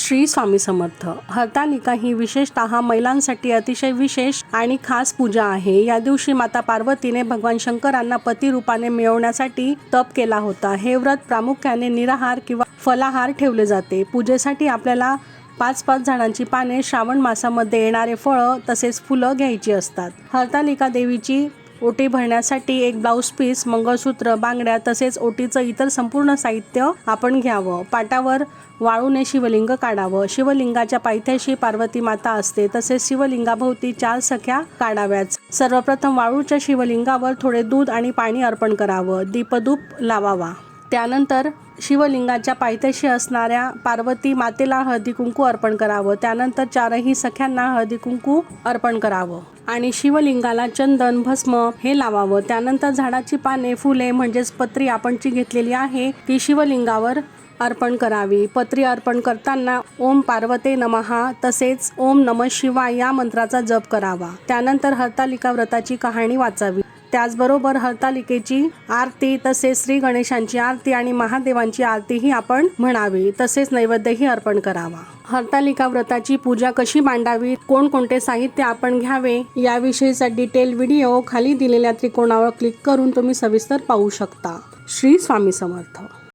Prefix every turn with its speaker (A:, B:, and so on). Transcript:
A: श्री स्वामी समर्थ. हरतालिका ही विशेषतः महिलांसाठी अतिशय विशेष आणि खास पूजा आहे. या दिवशी माता पार्वतीने भगवान शंकरांना पती रूपाने मिळवण्यासाठी तप केला होता. हे व्रत प्रामुख्याने निराहार किंवा फलाहार ठेवले जाते. पूजेसाठी आपल्याला 5 झाडांची पाने, श्रावण मासामध्ये येणारे फळं तसेच फुलं घ्यायची असतात. हरतालिका देवीची ओटी भरण्यासाठी एक ब्लाऊज पीस, मंगळसूत्र, बांगड्या तसेच ओटीचं इतर संपूर्ण साहित्य आपण घ्यावं. पाटावर वाळूने शिवलिंग काढावं. शिवलिंगाच्या पायथ्याशी पार्वती माता असते. तसेच शिवलिंगाभोवती 4 सख्या काढाव्यात. सर्वप्रथम वाळूच्या शिवलिंगावर थोडे दूध आणि पाणी अर्पण करावं. दीपधूप लावावा. त्यानंतर शिवलिंगाच्या पायथ्याशी असणाऱ्या पार्वती मातेला हळदी कुंकू अर्पण करावं. त्यानंतर 4ही सख्यांना हळदी कुंकू अर्पण करावं आणि शिवलिंगाला चंदन, भस्म हे लावावं. त्यानंतर झाडाची पाने, फुले म्हणजेच पत्री आपण जी घेतलेली आहे ती शिवलिंगावर अर्पण करावी. पत्री अर्पण करताना ओम पार्वते नमः तसेच ओम नमः शिवाय या मंत्राचा जप करावा. त्यानंतर हरतालिका व्रताची कहाणी वाचावी. त्याचबरोबर हरतालिकेची आरती तसेच श्री गणेशांची आरती आणि महादेवांची आरतीही आपण म्हणावी. तसेच नैवेद्यही अर्पण करावा. हरतालिका व्रताची पूजा कशी मांडावी, कोणकोणते साहित्य आपण घ्यावे याविषयीचा डिटेल व्हिडिओ खाली दिलेल्या त्रिकोणावर क्लिक करून तुम्ही सविस्तर पाहू शकता. श्री स्वामी समर्थ.